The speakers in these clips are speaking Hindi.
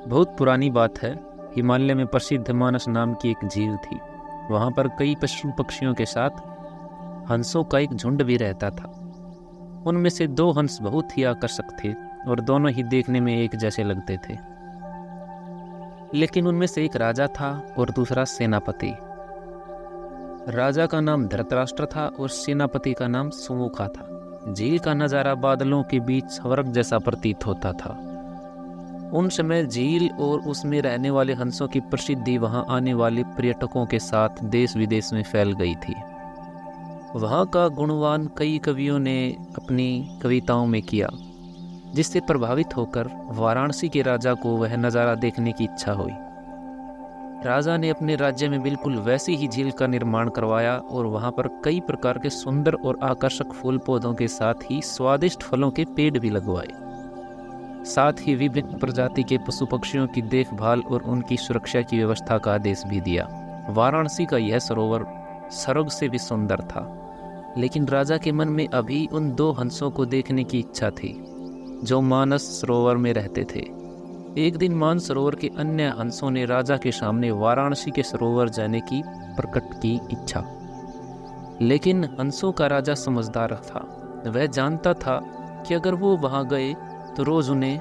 बहुत पुरानी बात है। हिमालय में प्रसिद्ध मानस नाम की एक झील थी। वहाँ पर कई पशु पक्षियों के साथ हंसों का एक झुंड भी रहता था। उनमें से दो हंस बहुत ही आकर्षक थे और दोनों ही देखने में एक जैसे लगते थे। लेकिन उनमें से एक राजा था और दूसरा सेनापति। राजा का नाम धृतराष्ट्र था और सेनापति का नाम सुमुखा था। झील का नज़ारा बादलों के बीच स्वर्ग जैसा प्रतीत होता था। उन समय झील और उसमें रहने वाले हंसों की प्रसिद्धि वहां आने वाले पर्यटकों के साथ देश विदेश में फैल गई थी। वहां का गुणगान कई कवियों ने अपनी कविताओं में किया, जिससे प्रभावित होकर वाराणसी के राजा को वह नज़ारा देखने की इच्छा हुई। राजा ने अपने राज्य में बिल्कुल वैसी ही झील का निर्माण करवाया और वहां पर कई प्रकार के सुंदर और आकर्षक फूल पौधों के साथ ही स्वादिष्ट फलों के पेड़ भी लगवाए। साथ ही विभिन्न प्रजाति के पशु पक्षियों की देखभाल और उनकी सुरक्षा की व्यवस्था का आदेश भी दिया। वाराणसी का यह सरोवर स्वर्ग से भी सुंदर था, लेकिन राजा के मन में अभी उन दो हंसों को देखने की इच्छा थी जो मानस सरोवर में रहते थे। एक दिन मानस सरोवर के अन्य हंसों ने राजा के सामने वाराणसी के सरोवर जाने की प्रकट की इच्छा। लेकिन हंसों का राजा समझदार था। वह जानता था कि अगर वो वहां गए तो रोज उन्हें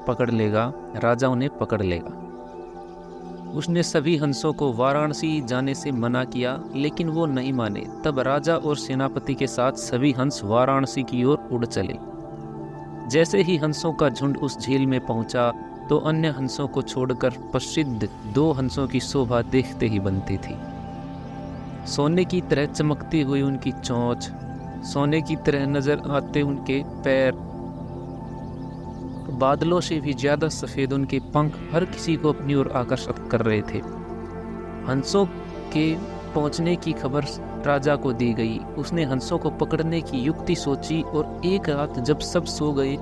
पकड़ लेगा, राजा उन्हें पकड़ लेगा। उसने सभी हंसों को वाराणसी जाने से मना किया, लेकिन वो नहीं माने। तब राजा और सेनापति के साथ सभी हंस वाराणसी की ओर उड़ चले। जैसे ही हंसों का झुंड उस झील में पहुंचा तो अन्य हंसों को छोड़कर प्रसिद्ध दो हंसों की शोभा देखते ही बनती थी। सोने की तरह चमकती हुई उनकी चोंच, सोने की तरह नजर आते उनके पैर, बादलों से भी ज्यादा सफेद उनके पंख हर किसी को अपनी ओर आकर्षित कर रहे थे। हंसों के पहुंचने की खबर राजा को दी गई। उसने हंसों को पकड़ने की युक्ति सोची और एक रात जब सब सो गए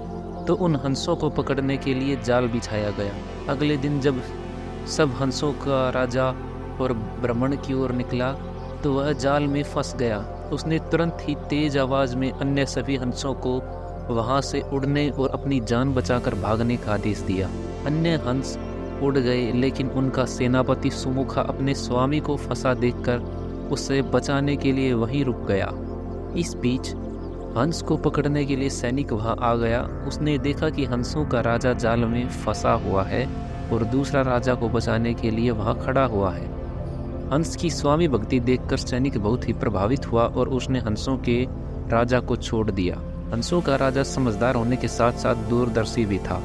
तो उन हंसों को पकड़ने के लिए जाल बिछाया गया। अगले दिन जब सब हंसों का राजा और भ्रमण की ओर निकला तो वह जाल में फंस गया। उसने तुरंत ही तेज आवाज में अन्य सभी हंसों को वहां से उड़ने और अपनी जान बचाकर भागने का आदेश दिया। अन्य हंस उड़ गए, लेकिन उनका सेनापति सुमुखा अपने स्वामी को फंसा देखकर उसे बचाने के लिए वहीं रुक गया। इस बीच हंस को पकड़ने के लिए सैनिक वहां आ गया। उसने देखा कि हंसों का राजा जाल में फंसा हुआ है और दूसरा राजा को बचाने के लिए वहां खड़ा हुआ है। हंस की स्वामी भक्ति देखकर सैनिक बहुत ही प्रभावित हुआ और उसने हंसों के राजा को छोड़ दिया। हंसों का राजा समझदार होने के साथ साथ दूरदर्शी भी था।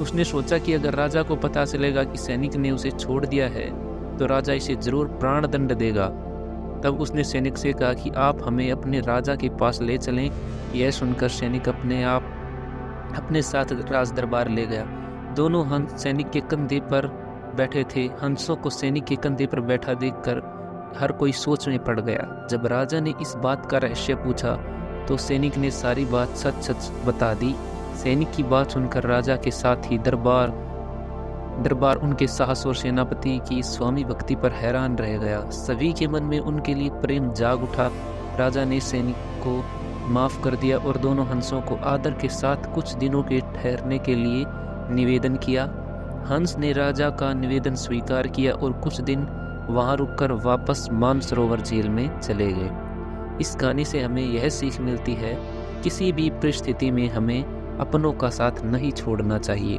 उसने सोचा कि अगर राजा को पता चलेगा कि सैनिक ने उसे छोड़ दिया है तो राजा इसे जरूर प्राण दंड देगा। तब उसने सैनिक से कहा कि आप हमें अपने राजा के पास ले चलें। यह सुनकर सैनिक अपने साथ राज दरबार ले गया। दोनों हंस सैनिक के कंधे पर बैठे थे। हंसों को सैनिक के कंधे पर बैठा देखकर हर कोई सोच में पड़ गया। जब राजा ने इस बात का रहस्य पूछा तो सैनिक ने सारी बात सच सच बता दी। सैनिक की बात सुनकर राजा के साथ ही दरबार उनके साहस और सेनापति की स्वामी भक्ति पर हैरान रह गया। सभी के मन में उनके लिए प्रेम जाग उठा। राजा ने सैनिक को माफ कर दिया और दोनों हंसों को आदर के साथ कुछ दिनों के ठहरने के लिए निवेदन किया। हंस ने राजा का निवेदन स्वीकार किया और कुछ दिन वहां रुककर वापस मानसरोवर झील में चले गए। इस कहानी से हमें यह सीख मिलती है, किसी भी परिस्थिति में हमें अपनों का साथ नहीं छोड़ना चाहिए।